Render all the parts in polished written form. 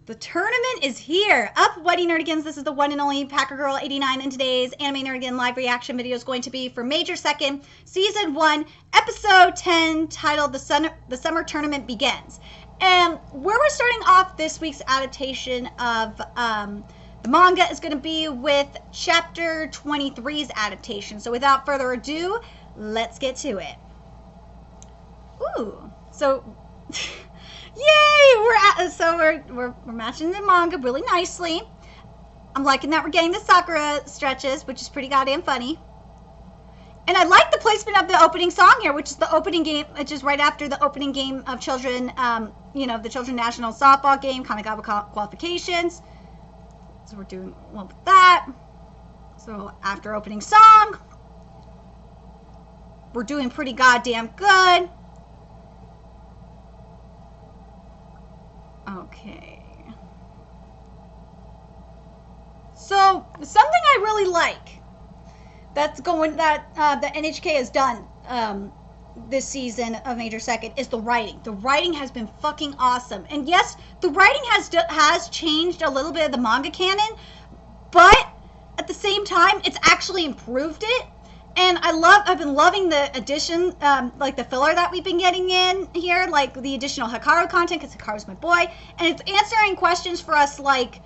The tournament is here. Up, Whitey Nerdigans. This is the one and only Packer Girl 89, and today's Anime Nerdigan live reaction video is going to be for Major Second, Season 1, Episode 10, titled The Summer Tournament Begins. And where we're starting off this week's adaptation of the manga is going to be with Chapter 23's adaptation. So without further ado, let's get to it. Ooh, so... Yay! We're matching the manga really nicely. I'm liking that we're getting the Sakura stretches, which is pretty goddamn funny. And I like the placement of the opening song here, which is the opening game, which is right after the opening game of children, the children national softball game, Kanagawa qualifications. So we're doing well with that. So after opening song, we're doing pretty goddamn good. Okay. So something I really like that the NHK has done this season of Major Second is the writing. The writing has been fucking awesome. And yes, the writing has changed a little bit of the manga canon, but at the same time, it's actually improved it. And I've been loving the addition, like the filler that we've been getting in here, like the additional Hikaru content, because Hikaru's my boy, and it's answering questions for us, like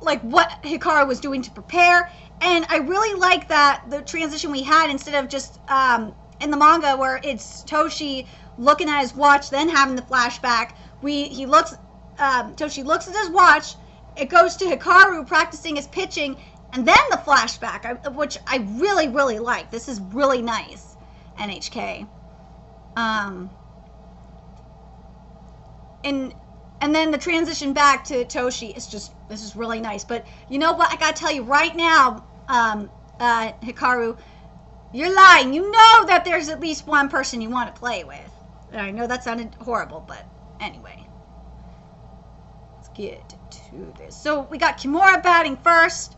what Hikaru was doing to prepare. And I really like that the transition we had, instead of just in the manga where it's Toshi looking at his watch, then having the flashback. Toshi looks at his watch. It goes to Hikaru practicing his pitching. And then the flashback, which I really, really like. This is really nice, NHK. And then the transition back to Toshi is just, this is really nice. But you know what? I gotta tell you right now, Hikaru, you're lying. You know that there's at least one person you want to play with. And I know that sounded horrible, but anyway. Let's get to this. So we got Kimura batting first.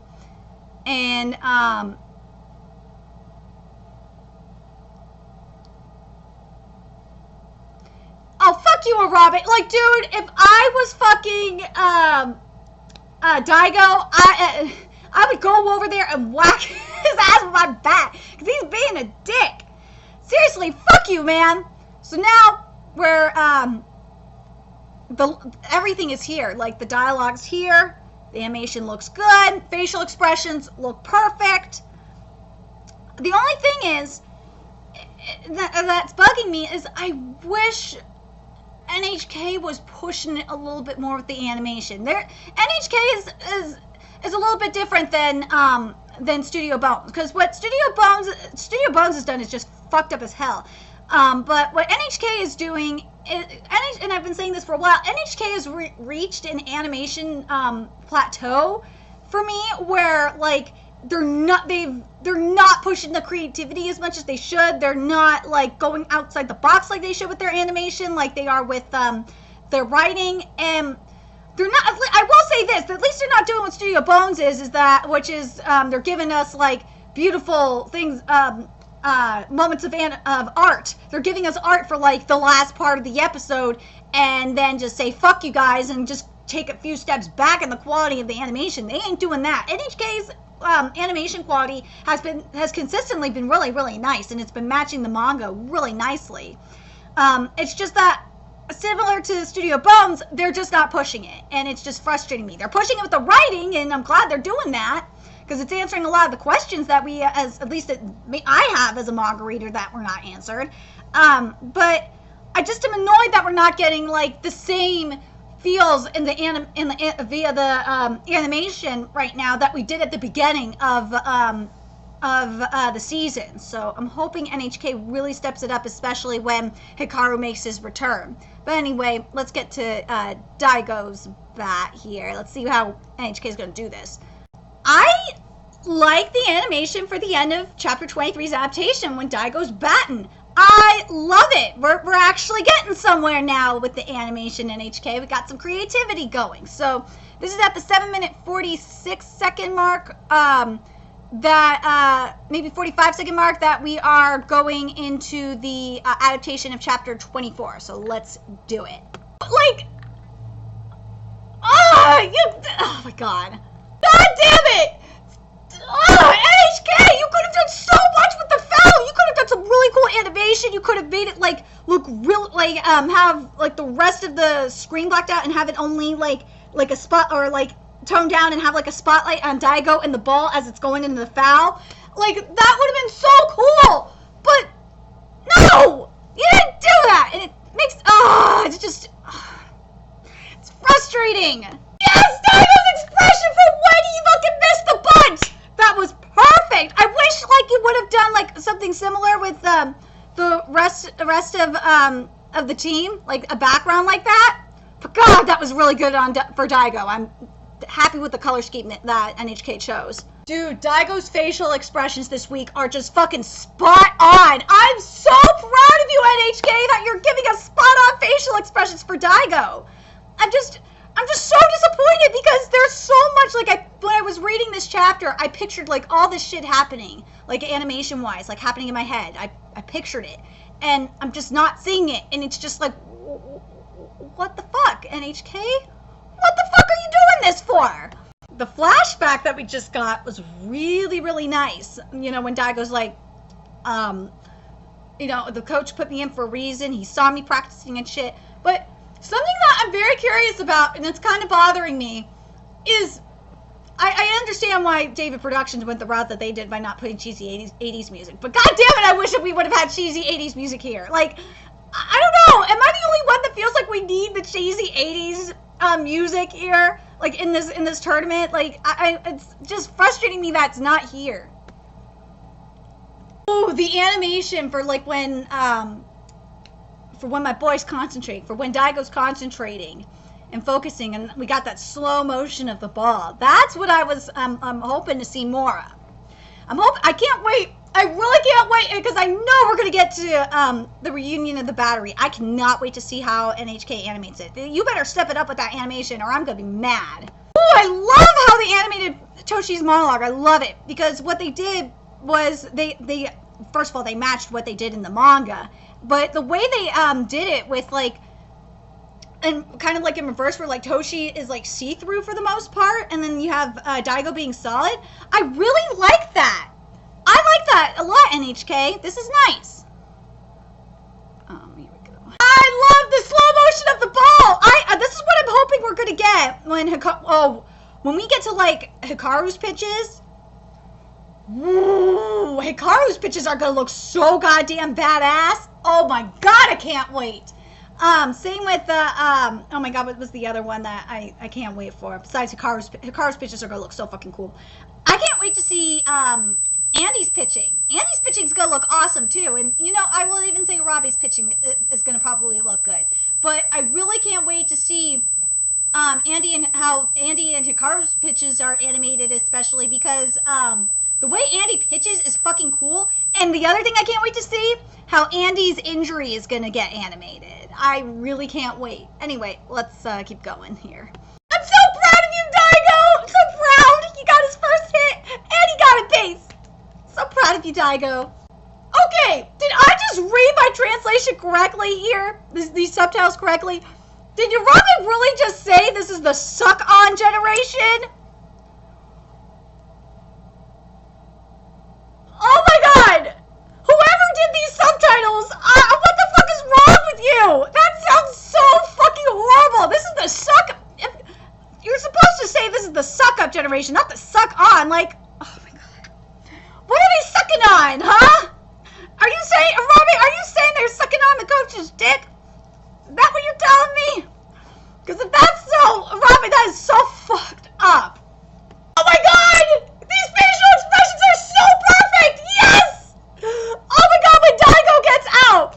And, oh, fuck you, Arabe. Like, dude, if I was fucking, Daigo, I would go over there and whack his ass with my bat. Because he's being a dick. Seriously, fuck you, man. So now, we're, everything is here. Like, the dialogue's here. The animation looks good. Facial expressions look perfect. The only thing is that's bugging me is I wish NHK was pushing it a little bit more with the animation. NHK is a little bit different than Studio Bones, because what Studio Bones has done is just fucked up as hell. But what NHK is doing, and I've been saying this for a while, NHK has reached an animation plateau for me where, like, they're not pushing the creativity as much as they should. They're not, like, going outside the box like they should with their animation, like they are with their writing. And they're not. I will say this: at least they're not doing what Studio Bones is which is they're giving us, like, beautiful things. Moments of art. They're giving us art for, like, the last part of the episode, and then just say fuck you guys and just take a few steps back in the quality of the animation. They ain't doing that. NHK's animation quality has consistently been really, really nice, and it's been matching the manga really nicely. It's just that, similar to Studio Bones, they're just not pushing it, and it's just frustrating me. They're pushing it with the writing, and I'm glad they're doing that, because it's answering a lot of the questions that I have as a manga reader that were not answered. But I just am annoyed that we're not getting, like, the same feels via the animation right now that we did at the beginning of the season. So I'm hoping NHK really steps it up, especially when Hikaru makes his return. But anyway, let's get to Daigo's bat here. Let's see how NHK is going to do this. I like the animation for the end of Chapter 23's adaptation when Daigo's batting. I love it. We're actually getting somewhere now with the animation in NHK. We got some creativity going. So this is at the 7-minute 46-second mark, maybe 45-second mark, that we are going into the adaptation of Chapter 24. So let's do it. Like, Oh my god. God damn it! NHK, you could have done so much with the foul. You could have done some really cool animation. You could have made it like look real, like have like the rest of the screen blacked out and have it only like a spot, or like toned down and have like a spotlight on Daigo and the ball as it's going into the foul. Like that would have been so cool. But no, you didn't do that, and it makes it's just it's frustrating. Yes, Daigo's expression for when he fucking missed the bunch. That was perfect. I wish like you would have done like something similar with the rest of the team, like a background like that. But God, that was really good for Daigo. I'm happy with the color scheme that NHK chose. Dude, Daigo's facial expressions this week are just fucking spot on. I'm so proud of you, NHK, that you're giving us spot on facial expressions for Daigo. I'm just so disappointed because there's so much, like, when I was reading this chapter, I pictured, like, all this shit happening, like, animation-wise, like, happening in my head. I pictured it, and I'm just not seeing it, and it's just like, what the fuck, NHK? What the fuck are you doing this for? The flashback that we just got was really, really nice. You know, when Daigo's like, you know, the coach put me in for a reason, he saw me practicing and shit, but something that I'm very curious about, and it's kind of bothering me, is I understand why David Productions went the route that they did by not putting cheesy 80s music, but god damn it, I wish that we would have had cheesy 80s music here. Like, I don't know, am I the only one that feels like we need the cheesy 80s music here, like in this tournament? Like, it's just frustrating me that it's not here. Oh, the animation for like when my boys concentrate, for when Daigo's concentrating and focusing, and we got that slow motion of the ball. That's what I was I'm hoping to see more of. I can't wait. I really can't wait, because I know we're gonna get to the reunion of the battery. I cannot wait to see how NHK animates it. You better step it up with that animation, or I'm gonna be mad. Oh, I love how they animated Toshi's monologue. I love it, because what they did was they first of all, they matched what they did in the manga. But the way they did it with, like, and kind of like in reverse, where like Toshi is like see-through for the most part, and then you have Daigo being solid. I really like that. I like that a lot, NHK. This is nice. Here we go. I love the slow motion of the ball. This is what I'm hoping we're gonna get when we get to like Hikaru's pitches. Ooh, Hikaru's pitches are gonna look so goddamn badass. Oh my god, I can't wait. Same with the, oh my god, what was the other one that I can't wait for? Besides Hikaru's pitches are gonna look so fucking cool. I can't wait to see, Andy's pitching. Andy's pitching's gonna look awesome too. And, you know, I will even say Robbie's pitching is gonna probably look good. But I really can't wait to see, how Andy and Hikaru's pitches are animated, especially because, the way Andy pitches is fucking cool. And the other thing I can't wait to see, how Andy's injury is going to get animated. I really can't wait. Anyway, let's keep going here. I'm so proud of you, Daigo! I'm so proud! He got his first hit, and he got a base! So proud of you, Daigo. Okay, did I just read my translation correctly here? These subtitles correctly? Did Urabe really just say this is the suck-on generation? Oh my god! Whoever did these subtitles, what the fuck is wrong with you? That sounds so fucking horrible. This is the suck. You're supposed to say this is the suck up generation, not the suck on. Like, oh my god. What are they sucking on, huh? Are you saying, Robbie, are you saying they're sucking on the coach's dick? Is that what you're telling me? Because if that's so, Robbie, that is so fucked up. Oh my god! These facial expressions are so perfect! Yes! Oh my god, when Daigo gets out!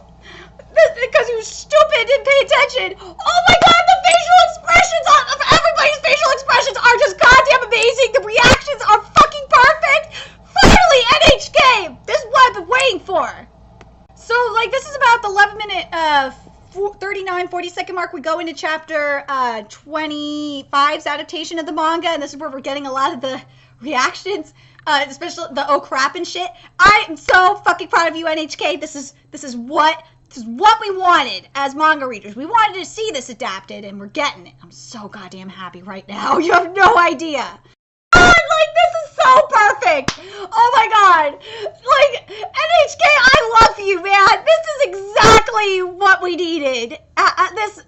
Because he was stupid and didn't pay attention. Oh my god, the facial expressions of everybody's facial expressions are just goddamn amazing. The reactions are fucking perfect. Finally, NHK! This is what I've been waiting for. So, like, this is about the 11-minute, 40-second mark. We go into chapter 25's adaptation of the manga, and this is where we're getting a lot of the reactions, especially the oh crap and shit. I am so fucking proud of you, NHK. This is what This is what we wanted as manga readers. We wanted to see this adapted, and we're getting it. I'm so goddamn happy right now. You have no idea. God, like, this is so perfect. Oh my God. Like, NHK, I love you, man. This is exactly what we needed.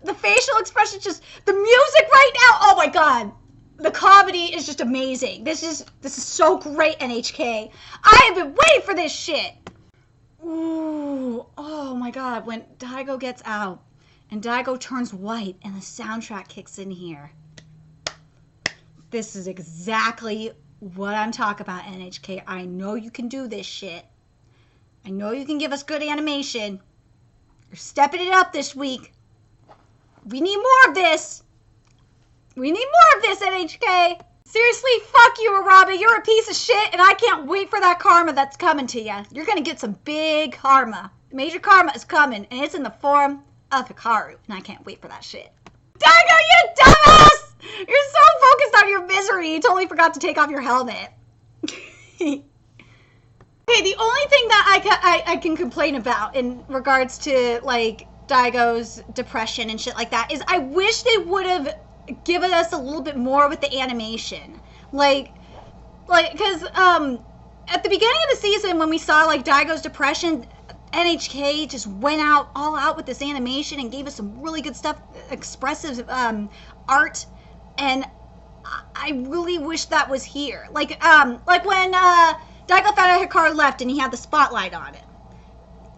The facial expression, just the music right now. Oh my God. The comedy is just amazing. This is so great, NHK. I have been waiting for this shit. Ooh, oh my God. When Daigo gets out and Daigo turns white and the soundtrack kicks in here. This is exactly what I'm talking about, NHK. I know you can do this shit. I know you can give us good animation. You're stepping it up this week. We need more of this. We need more of this, NHK. Seriously, fuck you, Arabe. You're a piece of shit, and I can't wait for that karma that's coming to you. You're going to get some big karma. Major karma is coming, and it's in the form of Hikaru, and I can't wait for that shit. Daigo, you dumbass! You're so focused on your misery, you totally forgot to take off your helmet. Okay, the only thing that I can complain about in regards to, like, Daigo's depression and shit like that is I wish they would have given us a little bit more with the animation. Like, because, at the beginning of the season when we saw, like, Daigo's depression, NHK just went all out with this animation and gave us some really good stuff, expressive, art. And I really wish that was here. Like when Daigo found out Hikaru left and he had the spotlight on it.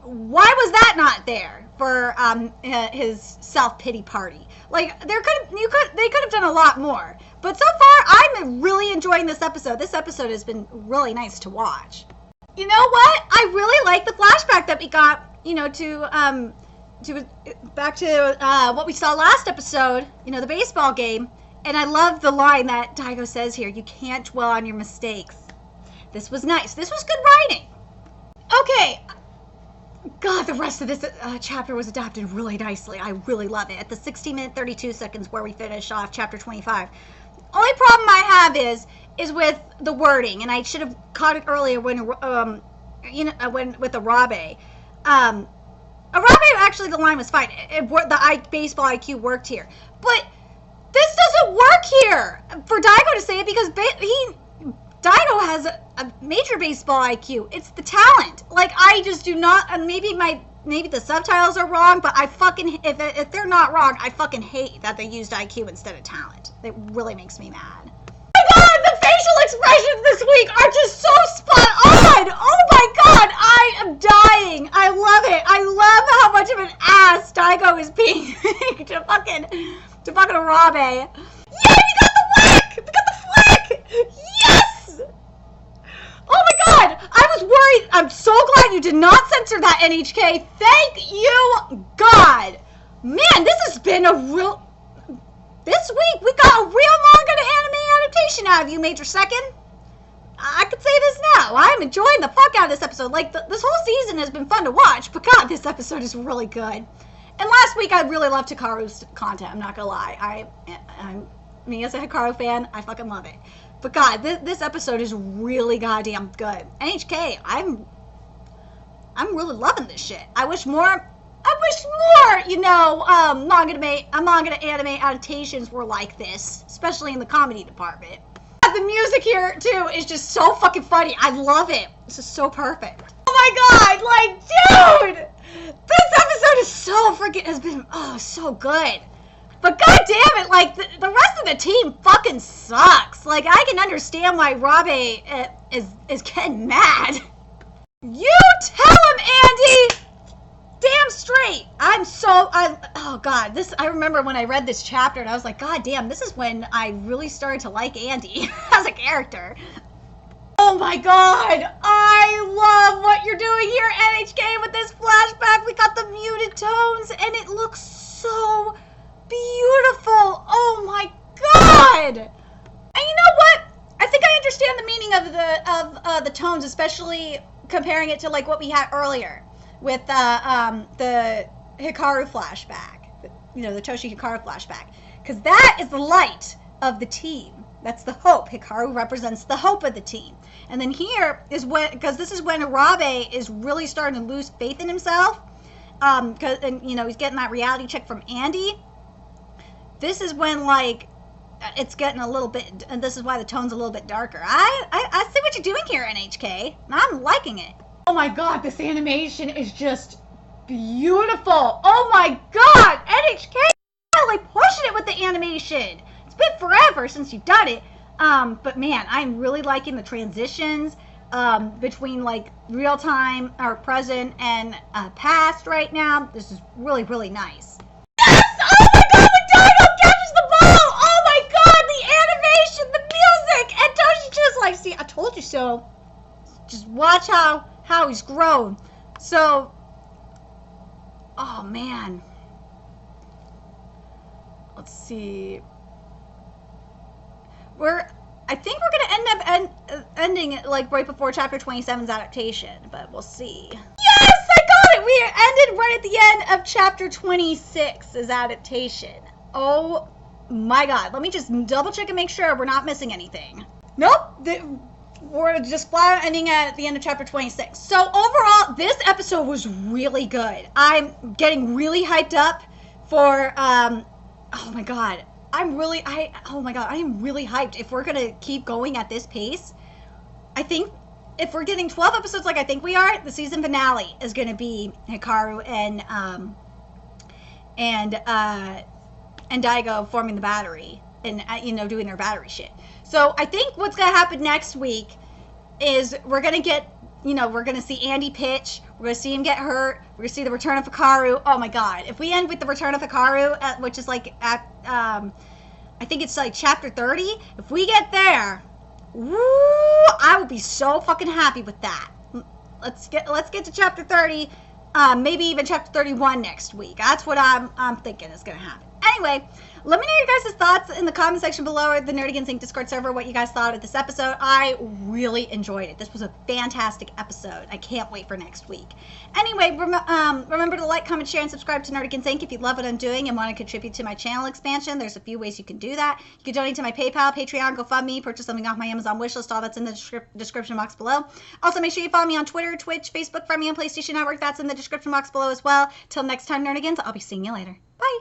Why was that not there for his self-pity party? Like they could have done a lot more. But so far, I'm really enjoying this episode. This episode has been really nice to watch. You know what? I really like the flashback that we got. You know, back to what we saw last episode. You know, the baseball game. And I love the line that Daigo says here, you can't dwell on your mistakes. This was nice. This was good writing. Okay. God, the rest of this chapter was adapted really nicely. I really love it. At the 60-minute, 32 seconds where we finish off chapter 25. Only problem I have is with the wording, and I should have caught it earlier when with Arabe. Arabe, actually, the line was fine. The baseball IQ worked here. But this doesn't work here for Daigo to say it because Daigo has a major baseball IQ. It's the talent. Like, I just do not, maybe the subtitles are wrong, but I fucking, if they're not wrong, I fucking hate that they used IQ instead of talent. It really makes me mad. Oh my God, the facial expressions this week are just so spot on. Oh my God, I am dying. I love it. I love how much of an ass Daigo is being to fucking Arabe. Yeah, we got the whack! We got the flack! Yes! Oh my God! I was worried. I'm so glad you did not censor that, NHK. Thank you, God. Man, this has been a real... This week, we got a real manga to anime adaptation out of you, Major Second. I could say this now. I'm enjoying the fuck out of this episode. Like, this whole season has been fun to watch, but God, this episode is really good. And last week, I really loved Hikaru's content. I'm not gonna lie. Me as a Hikaru fan, I fucking love it. But God, this episode is really goddamn good. NHK, I'm really loving this shit. I wish more, you know, manga to anime adaptations were like this, especially in the comedy department. The music here too is just so fucking funny. I love it. This is so perfect. Oh my God, like, dude! This episode is has been, so good. But god damn it, like, the rest of the team fucking sucks. Like, I can understand why Rabe is getting mad. You tell him, Andy! Damn straight. Oh god, I remember when I read this chapter and I was like, god damn, this is when I really started to like Andy as a character. Oh my god, I love what you're doing here, NHK, with this flashback. We got the muted tones and it looks so beautiful. Oh my god. And you know what? I think I understand the meaning of the tones, especially comparing it to like what we had earlier with the Hikaru flashback, you know, the Toshi Hikaru flashback, because that is the light of the team. That's the hope. Hikaru represents the hope of the team. And then here is because this is when Arabe is really starting to lose faith in himself, and you know, he's getting that reality check from Andy. This is when, like, it's getting a little bit, and this is why the tone's a little bit darker. I see what you're doing here, NHK. I'm liking it. Oh my god, this animation is just beautiful. Oh my god, NHK! Really pushing it with the animation. It's been forever since you've done it. But man, I'm really liking the transitions between like real time or present and past right now. This is really, really nice. Yes! Oh my god, the dino catches the ball! Oh my god, the animation, the music! And Toshi just like, see, I told you so. Just watch how he's grown. So, oh man. Let's see. I think we're gonna end up ending it like right before chapter 27's adaptation, but we'll see. Yes, I got it! We ended right at the end of chapter 26's adaptation. Oh my god. Let me just double check and make sure we're not missing anything. Nope. We're just flat ending at the end of chapter 26. So overall, this episode was really good. I'm getting really hyped up for, oh my god. Oh my god, I am really hyped. If we're gonna keep going at this pace, I think if we're getting 12 episodes like I think we are, the season finale is gonna be Hikaru and Daigo forming the battery and, you know, doing their battery shit. So I think what's gonna happen next week is we're gonna get, you know, we're gonna see Andy pitch. We're gonna see him get hurt. We're gonna see the return of Hikaru. Oh my god! If we end with the return of Hikaru, which is like at, I think it's like chapter 30. If we get there, woo! I would be so fucking happy with that. Let's get to chapter 30. Maybe even chapter 31 next week. That's what I'm thinking is gonna happen. Anyway, let me know your guys' thoughts in the comment section below or the Nerdigans Inc. Discord server, what you guys thought of this episode. I really enjoyed it. This was a fantastic episode. I can't wait for next week. Anyway, remember to like, comment, share, and subscribe to Nerdigans Inc. if you love what I'm doing and want to contribute to my channel expansion. There's a few ways you can do that. You can donate to my PayPal, Patreon, GoFundMe, purchase something off my Amazon wishlist. All that's in the description box below. Also, make sure you follow me on Twitter, Twitch, Facebook, find me on PlayStation Network. That's in the description box below as well. Till next time, Nerdigans, I'll be seeing you later. Bye!